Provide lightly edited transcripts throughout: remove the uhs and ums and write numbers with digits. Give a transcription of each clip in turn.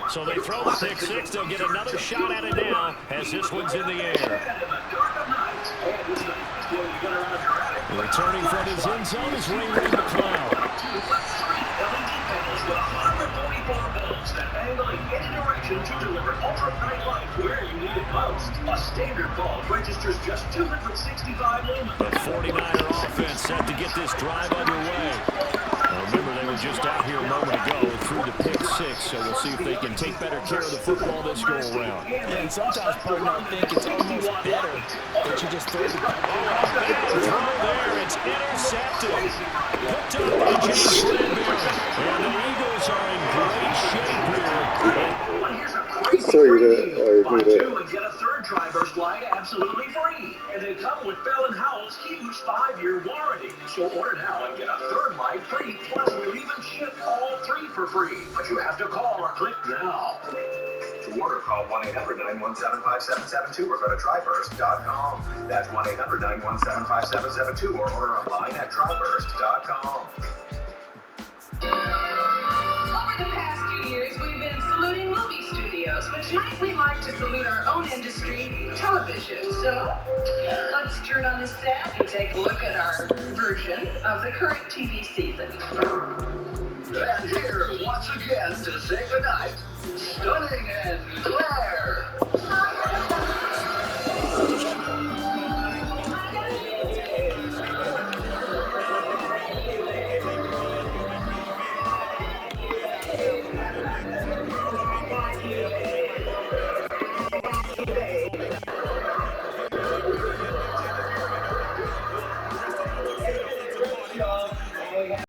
So they throw the pick six. They'll get another shot at it now as this one's in the air. Returning from his end zone is Ray McCloud. With 144 volts that angle in any direction to deliver ultra-bright light where you need it most. A standard bulb registers just 265 lumens. The 49er offense set to get this drive underway. Now remember, they were just out here a moment ago through the pick six, so we'll see if they can take better care of the football this go-around. And sometimes, partner, I think it's almost better that you just throw the ball. Throw there, it's intercepted. Picked up by James Bradbury. And the Eagles are in great shape here. Buy two and get a third driver's light absolutely free. And they come with Bell & Howell's huge 5-year warranty. So order now and get a third light free. Plus, we'll even ship all three for free. But you have to call or click now. To order, call 1-800-917-5772 or go to tryburst.com. That's 1-800-917-5772 or order online at tryburst.com. Over the past few years, we've been saluting movie studios, but tonight we like to salute our own industry, television. So, let's turn on the set and take a look at our version of the current TV season. And here, once again, to say goodnight, Stunning and Claire.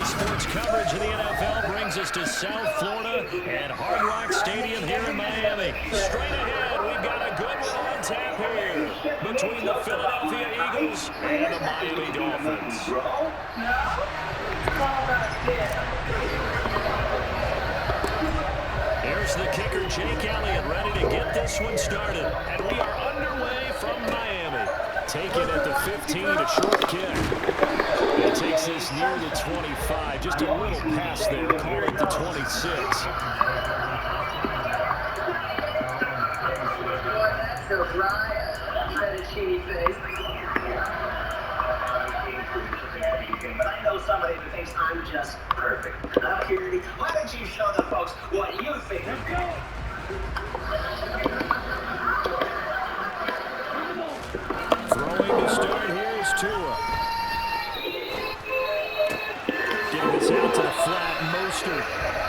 Sports coverage of the NFL brings us to South Florida at Hard Rock Stadium here in Miami. Straight ahead, we've got a good one on tap here between the Philadelphia Eagles and the Miami Dolphins. Here's the kicker, Jake Elliott, ready to get this one started. And we are underway from Miami. Taken at the 15, a short kick. It takes this near the 25. Just a little pass there. Call it the 26. That's so dry. Said a cheesy face. But I know somebody who thinks I'm just perfect. Kennedy, why don't you show the folks what you think? Throwing to start here is Tua. Getting this out to the flat, Mostert.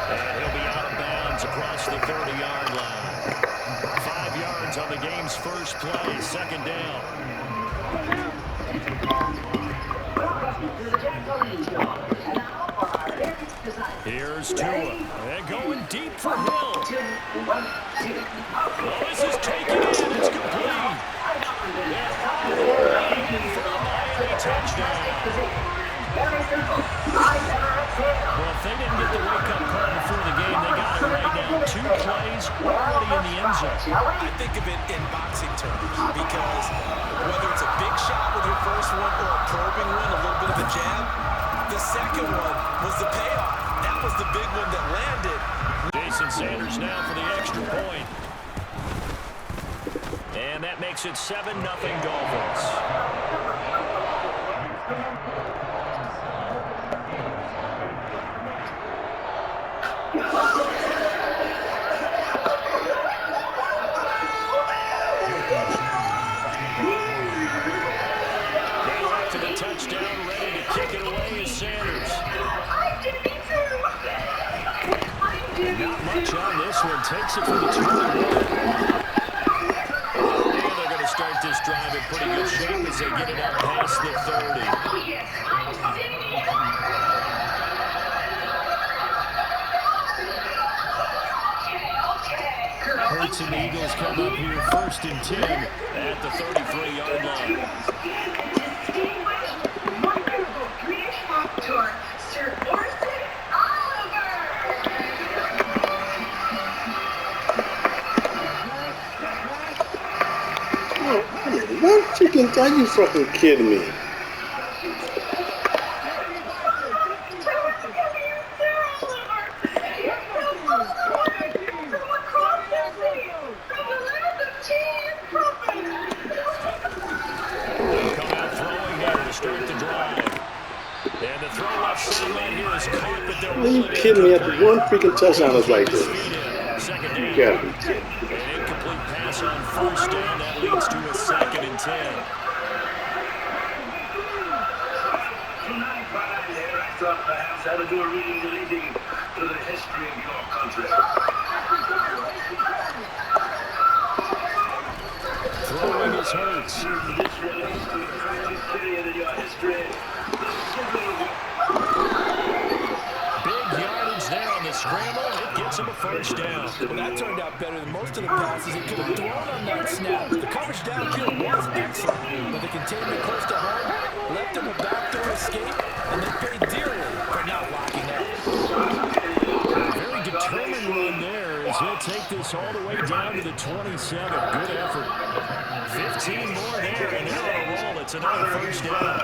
And he'll be out of bounds across the 30-yard line. 5 yards on the game's first play, second down. Here's Tua. And going deep for Hill. Well, this is taken in. It's complete. Touchdown. Well, if they didn't get the wake-up call before the game, they got it right now. 2 plays already in the end zone. I think of it in boxing terms because whether it's a big shot with your first one or a probing one, a little bit of a jab, the second one was the payoff. That was the big one that landed. Jason Sanders now for the extra point. And that makes it 7-0 Dolphins. Now after the touchdown, ready to kick it away is Sanders. Not much on this one. Takes it from the 21. And they're going to start this drive in pretty good shape as they get it up past the 30. Hurts and the Eagles come up here 1st and 10 at the 33-yard line. Are you fucking kidding me? they're Are you kidding me? After one freaking touchdown is like this. Second You down. gotta be kidding. An incomplete pass on first down. That leads to a 2nd and 10. Tonight, right here, I thought perhaps I would do a reading relating to the history of your country. Throwing his Hurts. This relates to the tragic period in your history. Big yardage there on the scramble. It gets him a first down. Well, that turned out better than most of the passes he could have thrown on that snap. The coverage downfield was excellent, but the containment close to home left him a backdoor escape, and they paid dearly for not locking up. Very determined run there as he'll take this all the way down to the 27. Good effort. 15 more there, and they're on a roll. It's another first down.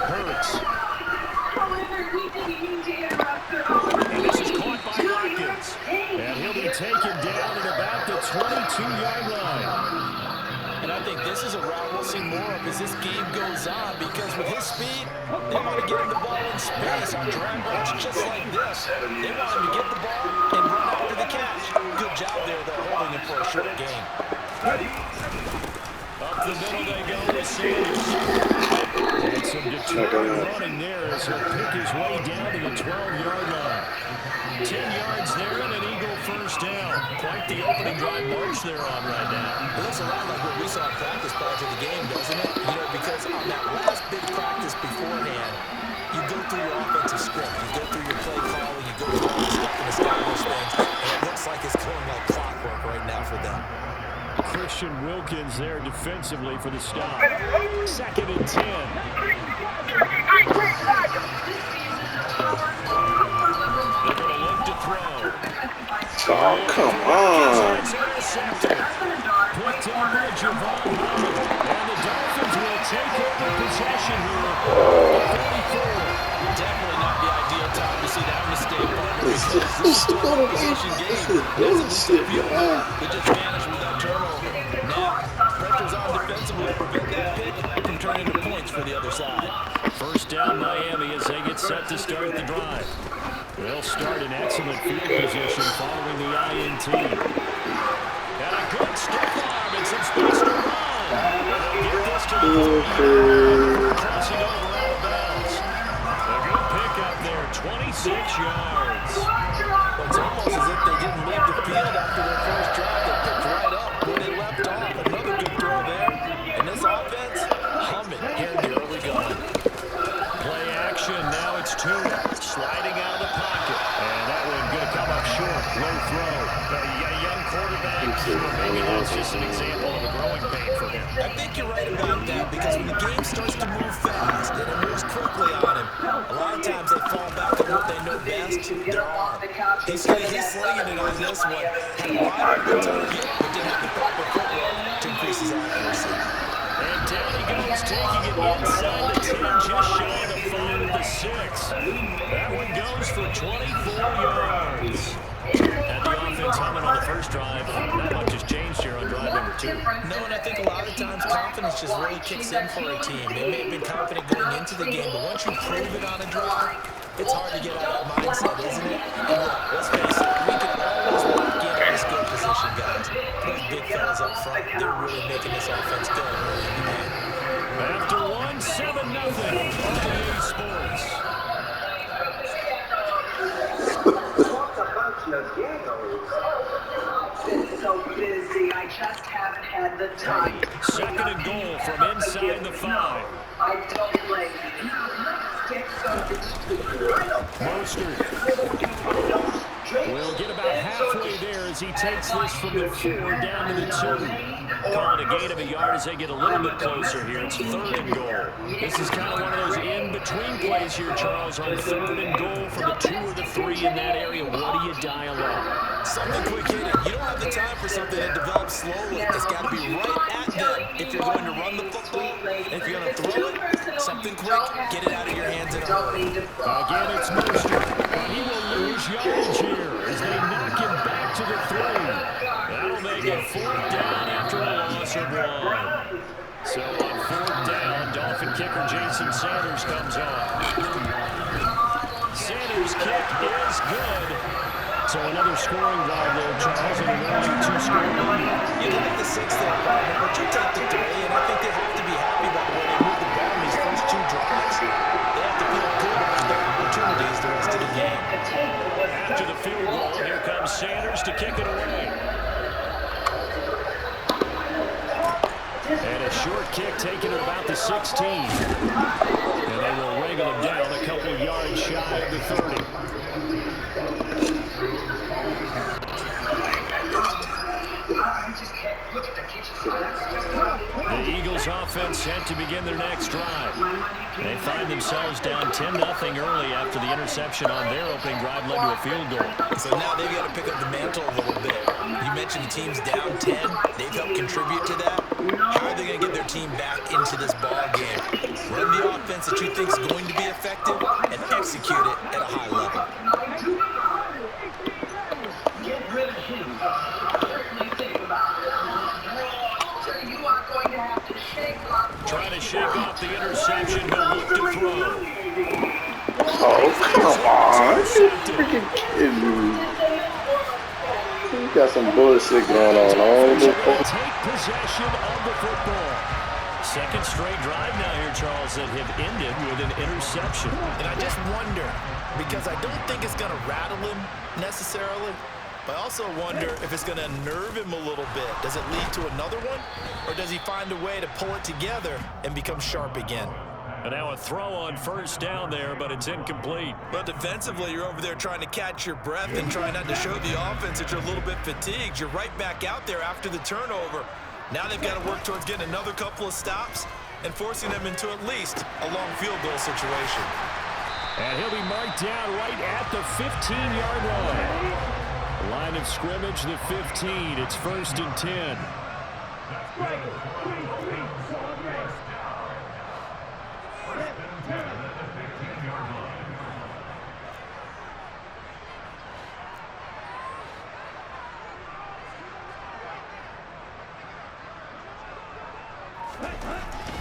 Hurts. And this is caught by Watkins. And he'll be taken down at about the 22-yard line. And I think this is a route we'll see more of as this game goes on, because with his speed, they want to get him the ball in space on drag routes just like this. They want him to get the ball and run after the catch. Good job there, though, holding him for a short gain. Up the middle they go with Sanders. And some determined running there as he'll pick his way down to the 12-yard line. 10 yards there and an Eagle first down. Quite the opening drive march they're on right now. It looks a lot like what we saw in practice prior to the game, doesn't it? You know, because on that last big practice beforehand, you go through your offensive script, you go through your play calling, you go through all the stuff and establish things, and it looks like it's going like clockwork right now for them. Christian Wilkins there defensively for the stop. 2nd and 10. They're going to look to throw. Oh, come on. Picked up by Javon Holland. And the Dolphins will take over possession here. 34. Definitely not the ideal time to see that mistake, partner, It's because this is just still a possession game. bullshit, man. They just managed with that turnover. Now, pressure's on defensively to prevent that pick from turning into points for the other side. First down Miami as they get set to start the drive. They'll start in excellent field position following the INT. And a good stiff arm and some space to run. They'll get this to the 30-yard. Crossing over out of bounds. A good pickup there, 26 yards. It's almost as if they didn't leave the field after their first drive. They picked right up where they left off. Another good throw there. And this offense, humming here in the early going. Play action, now it's Tua. Sliding out of the pocket. And that one going to come up short. Low throw. A young quarterback. Maybe that's just an example of a growing pain for him. I think you're right about that, because when the game starts to move fast and it moves quickly on him, a lot of times they fall back on what they know best, their arm. He's slinging it on this one. Had a wide open target, but didn't have the proper footwork to increase his accuracy. And down he goes, taking it inside the 10, just shy of the 5 of the 6. That one goes for 24 yards. And the offense humming on the first drive. Not much has changed here on drive number 2. No, and I think a lot of times confidence just really kicks in for a team. They may have been confident going into the game, but once you prove it on a drive, it's hard to get out of that mindset, isn't it? And look, let's face it, we can always lock in on skill position guys. Those big fellas up front, they're really making this offense go early in the game. After 1, 7-0 on EA Sports. So busy, I just haven't had the time. 2nd and goal from inside the 5. I don't blame you. Get something. Mostert will get about halfway there as he takes this from the 4 down to the 2. Call it a gain of a yard as they get a little bit closer here. It's 3rd and goal. This is kind of one of those in-between plays here, Charles, on 3rd and goal from the 2 or the 3 in that area. What do you dial up? Something quick hitting. You don't have the time for something that develops slowly. It's got to be right at them if you're going to run the football. And if you're going to throw it, something quick, get it out of your hands in a hurry. Again, it's Mostert. He will lose yardage here as they knock him back to the 3. That'll make it 4th down after a loss of 1. So on 4th down, Dolphin kicker Jason Sanders comes on. Sanders' kick is good. So another scoring drive there, Charles, and an early 2-score lead. You like the 6th there, but you take the 3, and I think they have to be happy about the way they moved the ball in these first 2 drives. They have to feel good about their opportunities the rest of the game. After the field goal, here comes Sanders to kick it away. And a short kick taken at about the 16. And they will wrangle him down a couple of yards shy of the 30. The Eagles offense set to begin their next drive. They find themselves down 10-0 early after the interception on their opening drive led to a field goal. So now they've got to pick up the mantle a little bit. You mentioned the team's down 10. They've helped contribute to that. How are they going to get their team back into this ball game? Run the offense that you think is going to be effective and execute it at a high level. Get rid of him. Trying to shake off the interception, but look to throw. Oh, come on. You freaking kidding me. You got some bullshit going on all the time. Take possession of the football. Second straight drive now here, Charles, that have ended with an interception. And I just wonder, because I don't think it's going to rattle him necessarily, but I also wonder if it's going to nerve him a little bit. Does it lead to another one? Or does he find a way to pull it together and become sharp again? And now a throw on 1st down there, but it's incomplete. But defensively, you're over there trying to catch your breath and trying not to show the offense that you're a little bit fatigued. You're right back out there after the turnover. Now they've got to work towards getting another couple of stops and forcing them into at least a long field goal situation. And he'll be marked down right at the 15-yard line. Line of scrimmage, the 15. It's 1st and 10.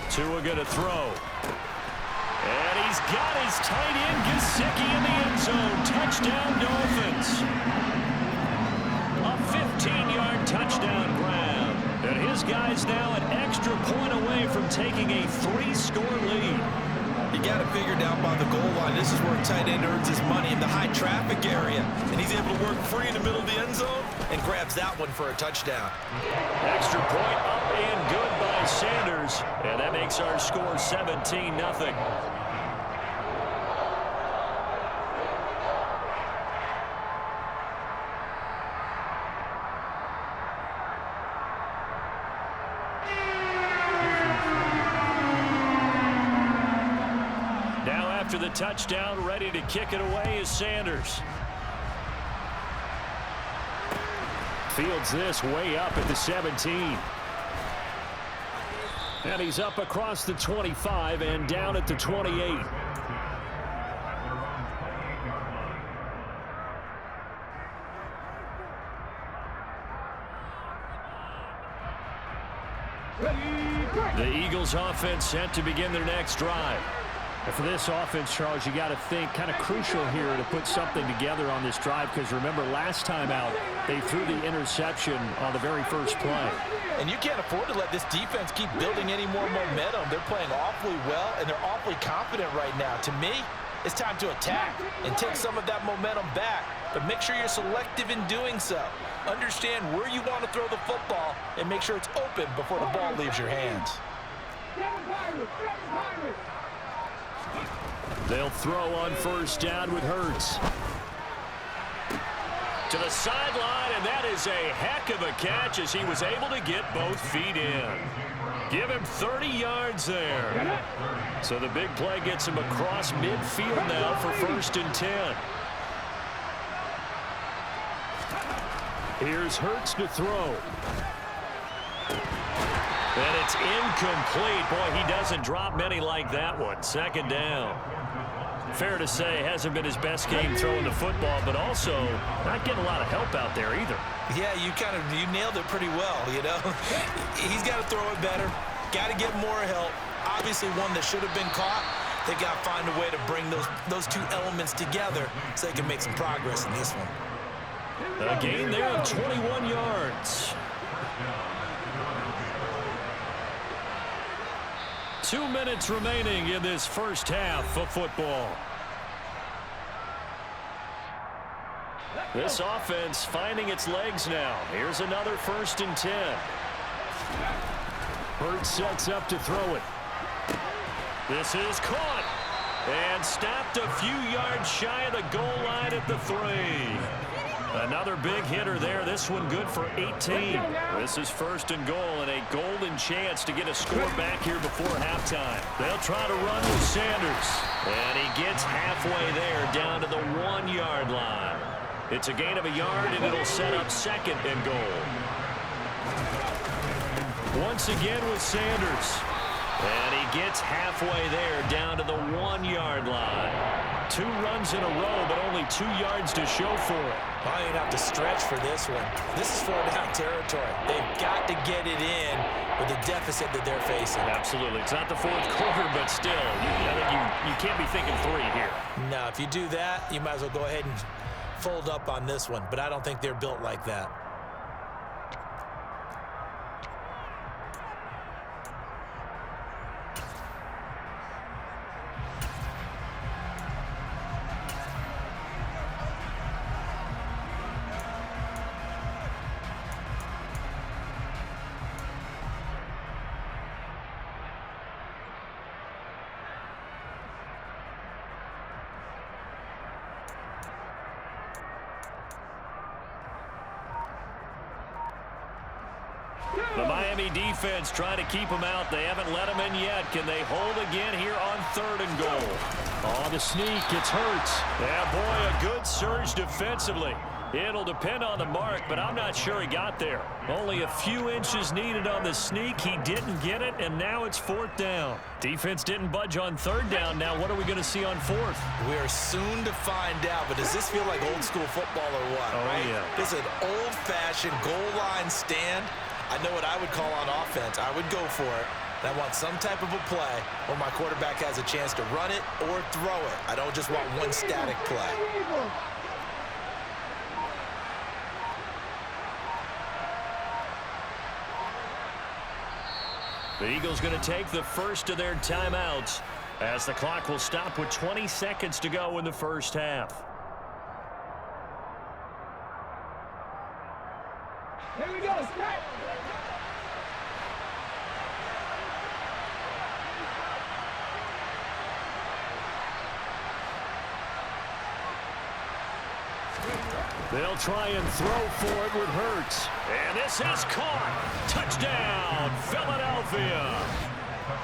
Tua going to throw. And he's got his tight end, Gesicki, in the end zone. Touchdown, Dolphins. A 15-yard touchdown grab. And his guy's now an extra point away from taking a 3-score lead. You got to figure down by the goal line. This is where a tight end earns his money, in the high traffic area. And he's able to work free in the middle of the end zone and grabs that one for a touchdown. Extra point up and good by Sanders. And that makes our score 17-0. After the touchdown, ready to kick it away is Sanders. Fields this way up at the 17. And he's up across the 25 and down at the 28. The Eagles offense set to begin their next drive. And for this offense, Charles, you got to think kind of crucial here to put something together on this drive, because remember last time out they threw the interception on the very first play. And you can't afford to let this defense keep building any more momentum. They're playing awfully well, and they're awfully confident right now. To me, it's time to attack and take some of that momentum back, but make sure you're selective in doing so. Understand where you want to throw the football and make sure it's open before the ball leaves your hands. They'll throw on first down with Hurts. To the sideline, and that is a heck of a catch as he was able to get both feet in. Give him 30 yards there. So the big play gets him across midfield now for 1st and 10. Here's Hurts to throw. And it's incomplete. Boy, he doesn't drop many like that one. 2nd down. Fair to say, hasn't been his best game throwing the football, but also not getting a lot of help out there either. Yeah, you nailed it pretty well, you know. He's got to throw it better. Got to get more help. Obviously one that should have been caught. They got to find a way to bring those two elements together so they can make some progress in this one. A gain there of 21 yards. 2 minutes remaining in this first half of football. This offense finding its legs now. Here's another 1st and 10. Hurts sets up to throw it. This is caught and stopped a few yards shy of the goal line at the 3. Another big hitter there. This one good for 18. This is 1st and goal and a golden chance to get a score back here before halftime. They'll try to run with Sanders. And he gets halfway there down to the 1-yard line. It's a gain of a yard and it'll set up 2nd and goal. Once again with Sanders. And he gets halfway there down to the 1-yard line. 2 runs in a row, but only 2 yards to show for it. Well, you're going to have to stretch for this one. This is 4-down territory. They've got to get it in with the deficit that they're facing. Absolutely. It's not the 4th quarter, but still, I think you can't be thinking 3 here. No, if you do that, you might as well go ahead and fold up on this one. But I don't think they're built like that. The Miami defense trying to keep them out. They haven't let them in yet. Can they hold again here on 3rd and goal? Oh, the sneak. It's Hurts. Yeah, boy, a good surge defensively. It'll depend on the mark, but I'm not sure he got there. Only a few inches needed on the sneak. He didn't get it, and now it's 4th down. Defense didn't budge on 3rd down. Now what are we going to see on 4th? We are soon to find out, but does this feel like old school football or what? Oh, right? yeah. This is an old-fashioned goal line stand. I know what I would call on offense. I would go for it. And I want some type of a play where my quarterback has a chance to run it or throw it. I don't just want one static play. The Eagles going to take the first of their timeouts as the clock will stop with 20 seconds to go in the first half. Here we go, strike! They'll try and throw for it with Hurts. And this is caught. Touchdown, Philadelphia.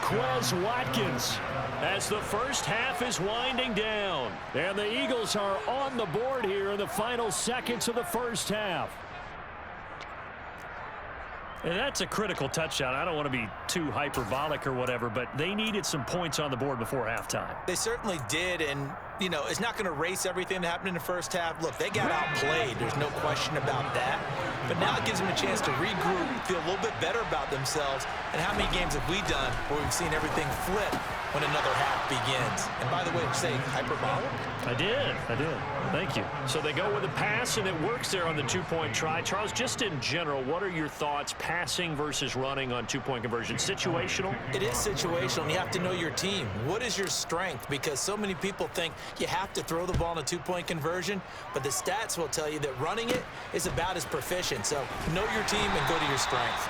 Quez Watkins as the first half is winding down. And the Eagles are on the board here in the final seconds of the first half. And that's a critical touchdown. I don't want to be too hyperbolic or whatever, but they needed some points on the board before halftime. They certainly did, and, you know, it's not going to erase everything that happened in the first half. Look, they got outplayed. There's no question about that. But now it gives them a chance to regroup, feel a little bit better about themselves. And how many games have we done where we've seen everything flip when another half begins? And by the way, did you say hyperbolic? I did. Thank you. So they go with a pass, and it works there on the two-point try. Charles, just in general, what are your thoughts, passing versus running on two-point conversion? Situational? It is situational, and you have to know your team. What is your strength? Because so many people think you have to throw the ball in a two-point conversion, but the stats will tell you that running it is about as proficient. So know your team and go to your strength.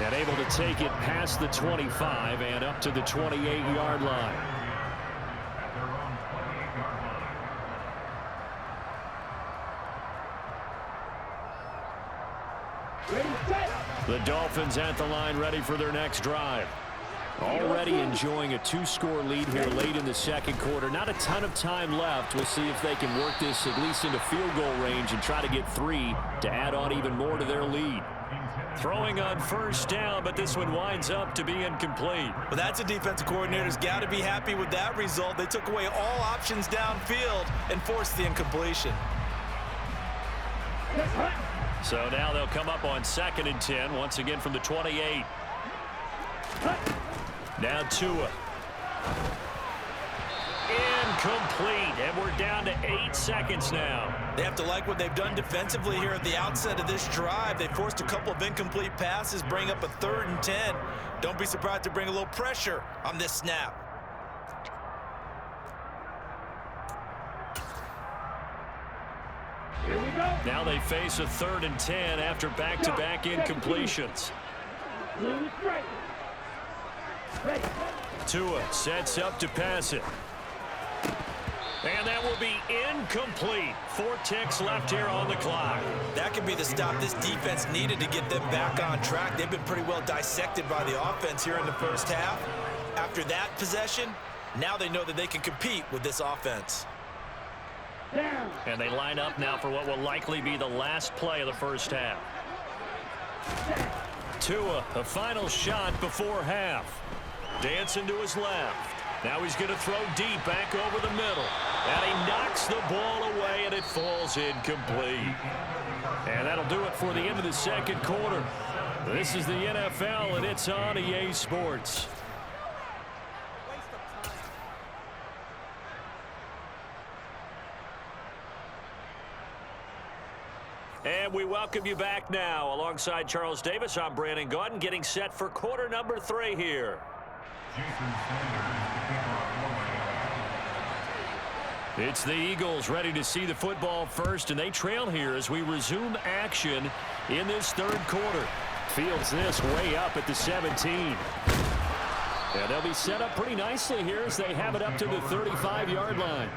And able to take it past the 25 and up to the 28-yard line. Ready, set. The Dolphins at the line ready for their next drive. Already enjoying a 2-score lead here late in the second quarter. Not a ton of time left. We'll see if they can work this at least into field goal range and try to get 3 to add on even more to their lead. Throwing on first down, but this one winds up to be incomplete. Well, that's a defensive coordinator's got to be happy with that result. They took away all options downfield and forced the incompletion. So now they'll come up on 2nd and 10, once again from the 28. Now Tua. Incomplete, and we're down to 8 seconds now. They have to like what they've done defensively here at the outset of this drive. They forced a couple of incomplete passes, bring up a 3rd and 10. Don't be surprised to bring a little pressure on this snap. Here we go. Now they face a 3rd and 10 after back-to-back incompletions. Clean straight. Ready. Tua sets up to pass it. And that will be incomplete. 4 ticks left here on the clock. That could be the stop this defense needed to get them back on track. They've been pretty well dissected by the offense here in the first half. After that possession, now they know that they can compete with this offense. Down. And they line up now for what will likely be the last play of the first half. Tua, a final shot before half. Dancing to his left. Now he's going to throw deep back over the middle. And he knocks the ball away, and it falls incomplete. And that'll do it for the end of the second quarter. This is the NFL, and it's on EA Sports. And we welcome you back now. Alongside Charles Davis, I'm Brandon Gaudin, getting set for quarter number 3 here. It's the Eagles ready to see the football first, and they trail here as we resume action in this 3rd quarter. Fields this way up at the 17. And they'll be set up pretty nicely here as they have it up to the 35-yard line.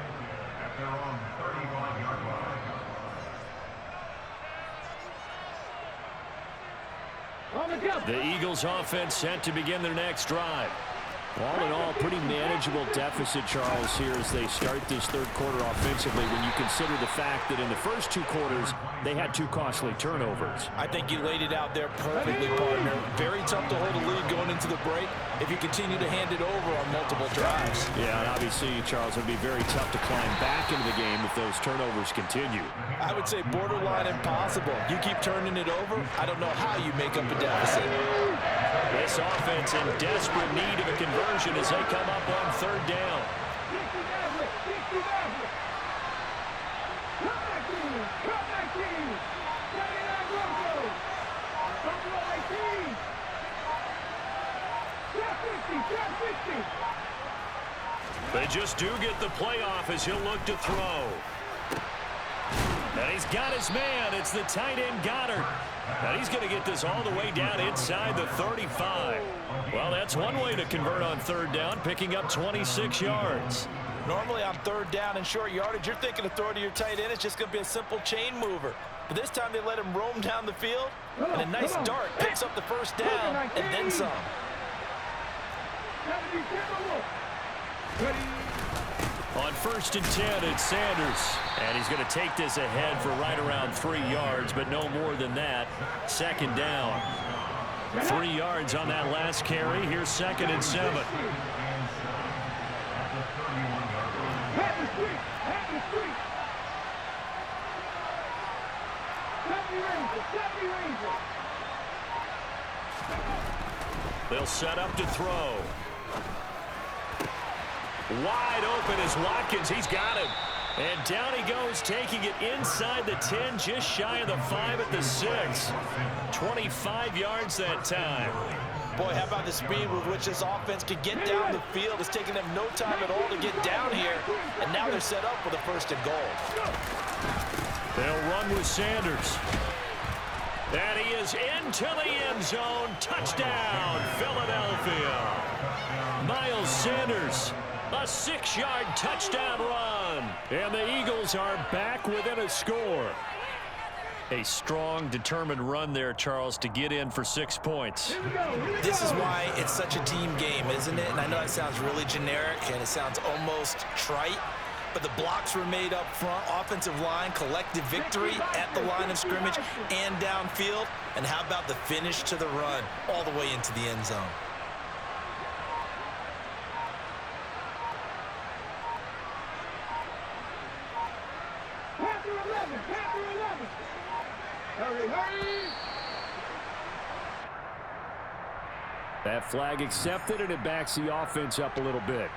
On the go. The Eagles offense set to begin their next drive. All in all, pretty manageable deficit, Charles, here as they start this 3rd quarter offensively when you consider the fact that in the first 2 quarters, they had 2 costly turnovers. I think you laid it out there perfectly, partner. Very tough to hold a lead going into the break if you continue to hand it over on multiple drives. Yeah, and obviously, Charles, it would be very tough to climb back into the game if those turnovers continue. I would say borderline impossible. You keep turning it over, I don't know how you make up a deficit. This offense in desperate need of a conversion as they come up on 3rd down. They just do get the playoff as he'll look to throw. And he's got his man. It's the tight end Goddard. And he's going to get this all the way down inside the 35. Well, that's one way to convert on 3rd down, picking up 26 yards. Normally on 3rd down and short yardage, you're thinking of throw to your tight end. It's just going to be a simple chain mover. But this time they let him roam down the field, and a nice dart picks up the first down and then some. On 1st and 10, it's Sanders. And he's going to take this ahead for right around 3 yards, but no more than that. 2nd down. 3 yards on that last carry. Here's 2nd and 7. They'll set up to throw. Wide open is Watkins. He's got him. And down he goes, taking it inside the 10, just shy of the 5 at the 6. 25 yards that time. Boy, how about the speed with which this offense can get down the field? It's taking them no time at all to get down here. And now they're set up with a 1st and goal. They'll run with Sanders. And he is into the end zone. Touchdown, Philadelphia. Miles Sanders, a 6-yard touchdown run. And the Eagles are back within a score. A strong, determined run there, Charles, to get in for 6 points. This is why it's such a team game, isn't it? And I know it sounds really generic and it sounds almost trite, but the blocks were made up front, offensive line, collective victory at the line of scrimmage and downfield. And how about the finish to the run all the way into the end zone? Panther 11, Panther 11. Hurry, hurry. That flag accepted, and it backs the offense up a little bit.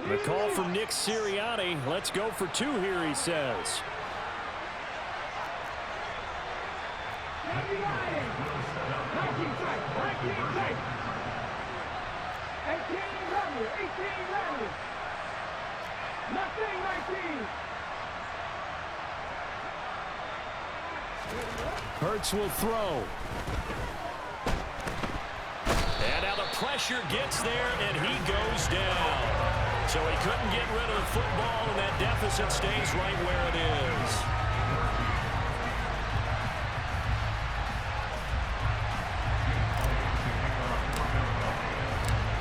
The call from Nick Sirianni. Let's go for 2 here, he says. Hurts will throw. And now the pressure gets there, and he goes down. So he couldn't get rid of the football, and that deficit stays right where it is.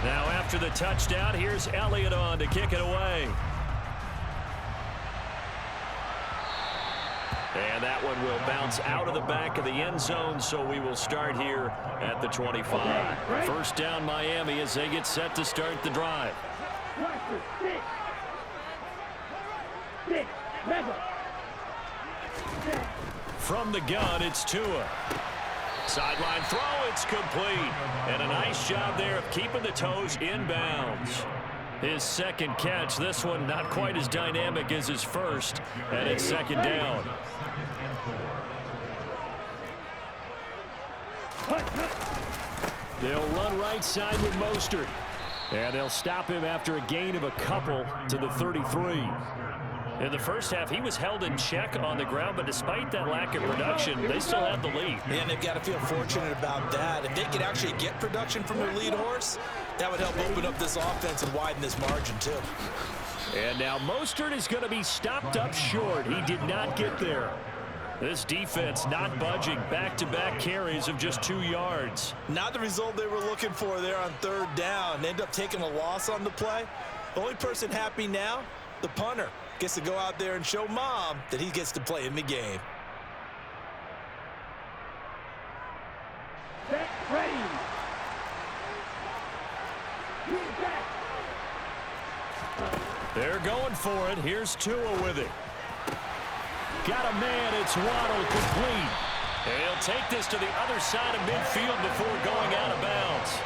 Now after the touchdown, here's Elliott on to kick it away. And that one will bounce out of the back of the end zone, so we will start here at the 25. First down Miami as they get set to start the drive. From the gun, it's Tua. Sideline throw, it's complete. And a nice job there of keeping the toes in bounds. His second catch, this one not quite as dynamic as his first, and it's second down. They'll run right side with Mostert. And they'll stop him after a gain of a couple to the 33. In the first half, he was held in check on the ground, but despite that lack of production, they still have the lead. And they've got to feel fortunate about that. If they could actually get production from their lead horse, that would help open up this offense and widen this margin, too. And now Mostert is going to be stopped up short. He did not get there. This defense not budging. Back-to-back carries of just 2 yards. Not the result they were looking for there on third down. They end up taking a loss on the play. The only person happy now, the punter, gets to go out there and show Mom that he gets to play in the game. Set, ready. They're going for it. Here's Tua with it. Got a man. It's Waddle complete. And he'll take this to the other side of midfield before going out of bounds.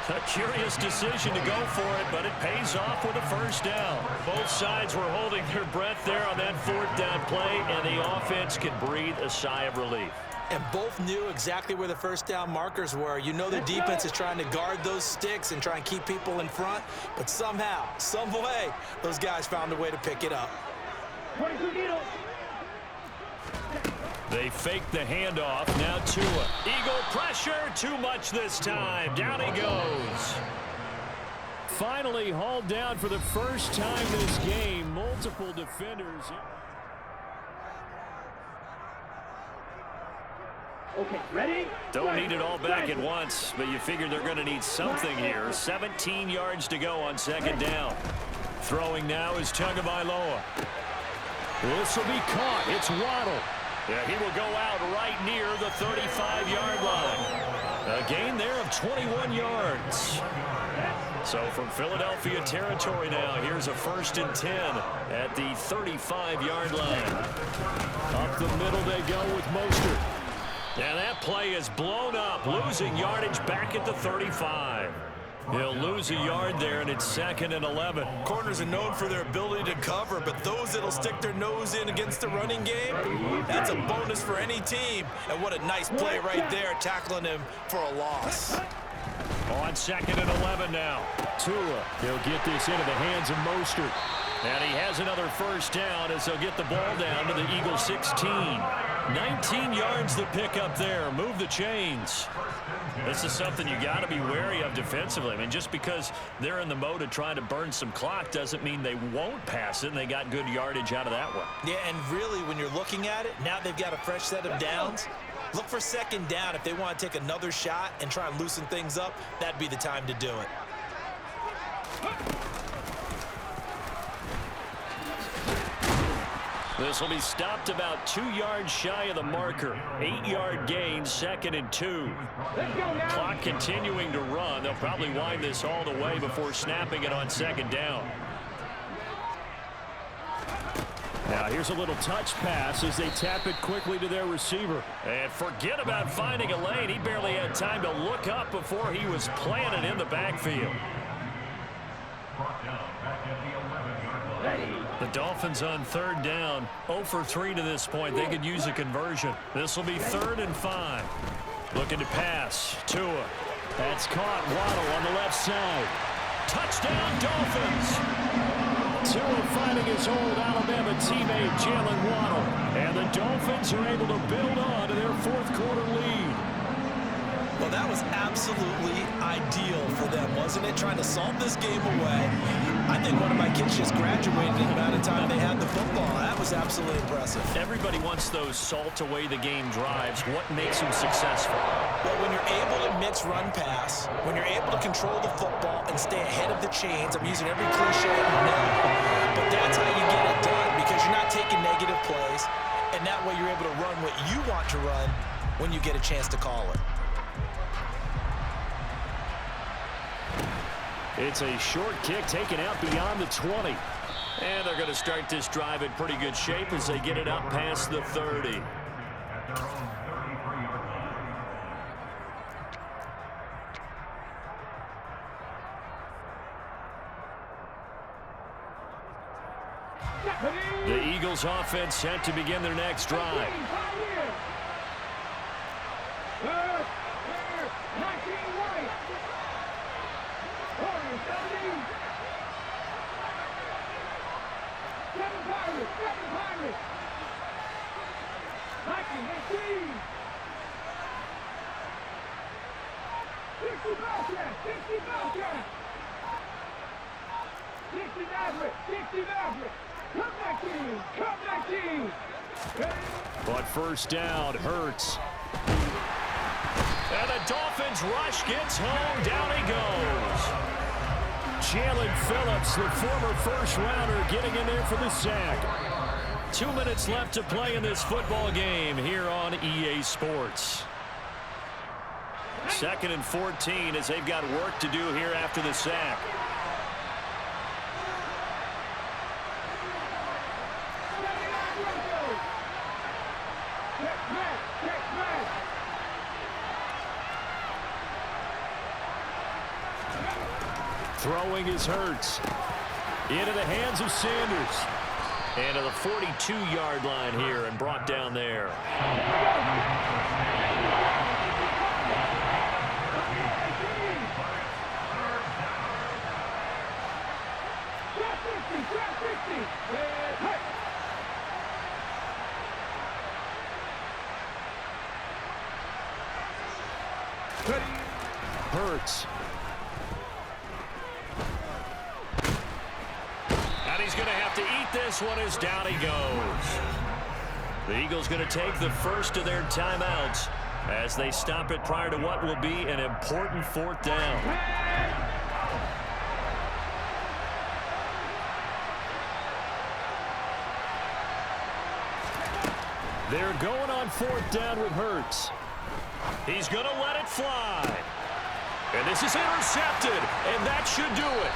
A curious decision to go for it, but it pays off with a first down. Both sides were holding their breath there on that fourth down play, and the offense can breathe a sigh of relief. And both knew exactly where the first down markers were. You know the defense is trying to guard those sticks and try and keep people in front, but somehow, some way, those guys found a way to pick it up. They fake the handoff. Now Tua. Eagle pressure. Too much this time. Down he goes. Finally hauled down for the first time this game. Multiple defenders. Okay, ready? Don't need it all back at once, but you figure they're going to need something here. 17 yards to go on second down. Throwing now is Tagovailoa. This will be caught. It's Waddle. Yeah, he will go out right near the 35-yard line. A gain there of 21 yards. So from Philadelphia territory now, here's a 1st and 10 at the 35-yard line. Up the middle they go with Mostert. And that play is blown up, losing yardage back at the 35. He'll lose a yard there, and it's 2nd and 11. Corners are known for their ability to cover, but those that'll stick their nose in against the running game, that's a bonus for any team. And what a nice play right there, tackling him for a loss. On 2nd and 11 now. Tua, he'll get this into the hands of Mostert. And he has another first down as they'll get the ball down to the Eagles 16. 19 yards to pick up there. Move the chains. This is something you got to be wary of defensively. I mean, just because they're in the mode of trying to burn some clock doesn't mean they won't pass it, and they got good yardage out of that one. Yeah, and really, when you're looking at it, now they've got a fresh set of downs. Look for second down. If they want to take another shot and try and loosen things up, that'd be the time to do it. This will be stopped about 2 yards shy of the marker. 8-yard gain, 2nd and 2. Clock continuing to run. They'll probably wind this all the way before snapping it on 2nd down. Now here's a little touch pass as they tap it quickly to their receiver. And forget about finding a lane. He barely had time to look up before he was planted in the backfield. The Dolphins on 3rd down, 0 for 3 to this point. They could use a conversion. This will be 3rd and 5. Looking to pass. Tua. That's caught. Waddle on the left side. Touchdown, Dolphins. Tua finding his old Alabama teammate, Jalen Waddle. And the Dolphins are able to build on to their 4th quarter lead. Well, that was absolutely ideal for them, wasn't it? Trying to salt this game away. I think one of my kids just graduated in the amount of time they had the football. That was absolutely impressive. Everybody wants those salt away the game drives. What makes them successful? Well, when you're able to mix run pass, when you're able to control the football and stay ahead of the chains, I'm using every cliche now, but that's how you get it done because you're not taking negative plays, and that way you're able to run what you want to run when you get a chance to call it. It's a short kick taken out beyond the 20. And they're going to start this drive in pretty good shape as they get it up past the 30. The Eagles offense set to begin their next drive. But first down, Hurts. And the Dolphins rush gets home. Down he goes. Jalen Phillips, the former first-rounder, getting in there for the sack. 2 minutes left to play in this football game here on EA Sports. 2nd and 14 as they've got work to do here after the sack. Throwing is Hurts. Into the hands of Sanders. And to the 42-yard line here and brought down there. Hurts. And he's going to have to eat this one as down he goes. The Eagles going to take the first of their timeouts as they stop it prior to what will be an important 4th down. They're going on 4th down with Hurts. He's going to let it fly. And this is intercepted, and that should do it.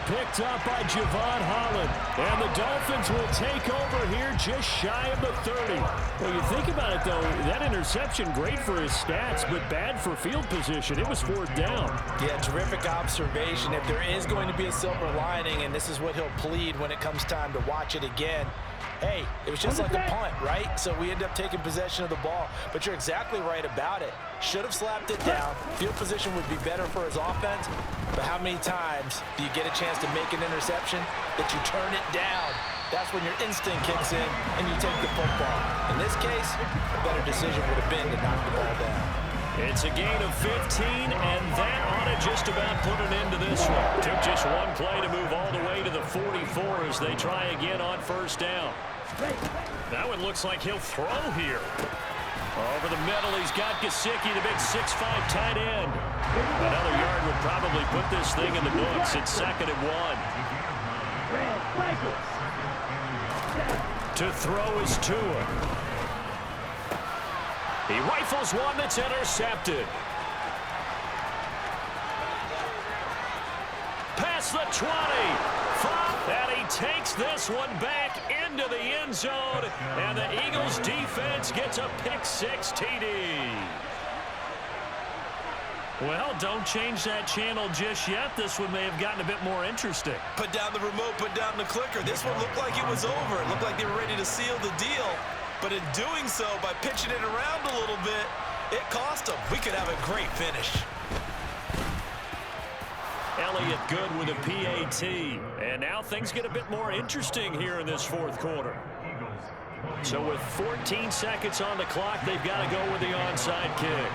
Picked up by Javon Holland. And the Dolphins will take over here just shy of the 30. Well, you think about it, though, that interception, great for his stats, but bad for field position. It was 4th down. Yeah, terrific observation. If there is going to be a silver lining, and this is what he'll plead when it comes time to watch it again, hey, it was just like a punt, right? So we end up taking possession of the ball. But you're exactly right about it. Should have slapped it down. Field position would be better for his offense. But how many times do you get a chance to make an interception that you turn it down that's when your instinct kicks in and you take the football. In this case, a better decision would have been to knock the ball down. It's a gain of 15, and that ought to just about put an end to this one. Took just one play to move all the way to the 44 as they try again on first down. That one looks like he'll throw here. Over the middle, he's got Gesicki, the big 6'5" tight end. Another yard would probably put this thing in the books. It's 2nd and 1. To throw is Tua. He rifles one that's intercepted. Past the 20. And he takes this one back into the end zone. And the Eagles defense gets a pick-6 TD. Well, don't change that channel just yet. This one may have gotten a bit more interesting. Put down the remote, put down the clicker. This one looked like it was over. It looked like they were ready to seal the deal. But in doing so, by pitching it around a little bit, it cost them. We could have a great finish. Elliott good with a PAT. And now things get a bit more interesting here in this 4th quarter. So with 14 seconds on the clock, they've got to go with the onside kick.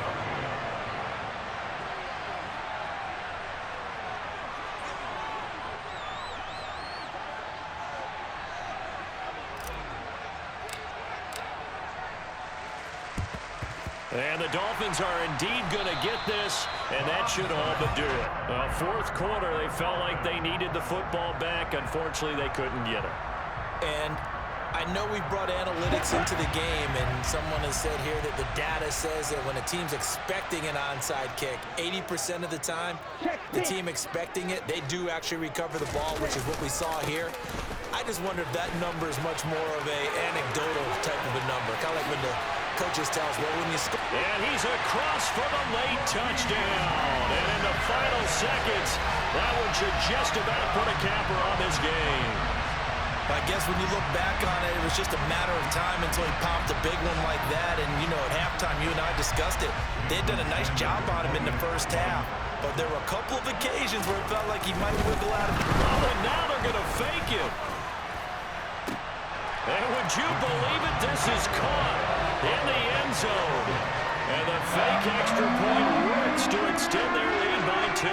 And the Dolphins are indeed going to get this, and that should all but do it. 4th quarter, they felt like they needed the football back. Unfortunately, they couldn't get it. And I know we brought analytics into the game, and someone has said here that the data says that when a team's expecting an onside kick, 80% of the time, the team expecting it, they do actually recover the ball, which is what we saw here. I just wonder if that number is much more of a anecdotal type of a number, kind of like when the coaches tell us, well, when you score. And he's across for the late touchdown. And in the final seconds, that one should just about put a capper on this game. I guess when you look back on it, it was just a matter of time until he popped a big one like that. And, you know, at halftime, you and I discussed it. They'd done a nice job on him in the first half. But there were a couple of occasions where it felt like he might wiggle out of it. Oh, and now they're going to fake it. And would you believe it? This is caught in the end zone. And the fake extra point works to extend their lead by 2.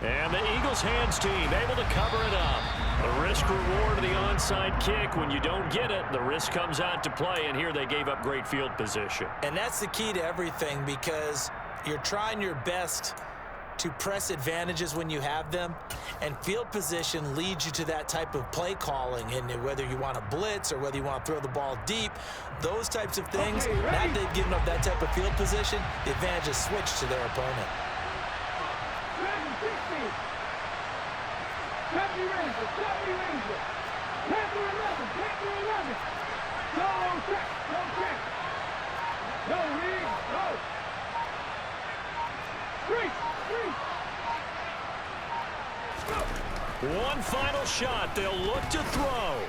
And the Eagles hands team able to cover it up. The risk reward of the onside kick. When you don't get it, the risk comes out to play, and here they gave up great field position. And that's the key to everything, because you're trying your best to press advantages when you have them, and field position leads you to that type of play calling. And whether you want to blitz or whether you want to throw the ball deep, those types of things, now that they've given up that type of field position, the advantage is switched to their opponent. Happy Ranger, Happy Ranger. Happy 11, Happy 11. No check, no check. No read, no. Three. One final shot. They'll look to throw.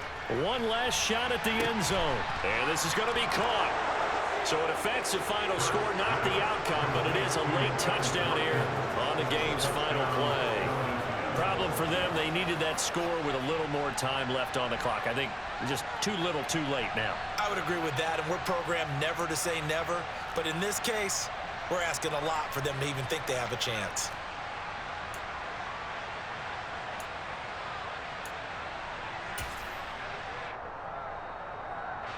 One last shot at the end zone. And this is going to be caught. So it affects the final score, not the outcome, but it is a late touchdown here on the game's final play. Problem for them, they needed that score with a little more time left on the clock. I think just too little, too late now. I would agree with that, and we're programmed never to say never. But in this case, we're asking a lot for them to even think they have a chance.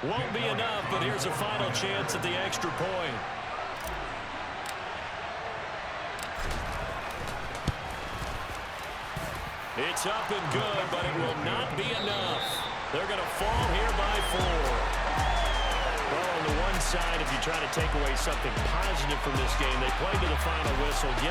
Won't be enough, but here's a final chance at the extra point. It's up and good, but it will not be enough. They're going to fall here by 4. Well, on the one side, if you try to take away something positive from this game, they played to the final whistle.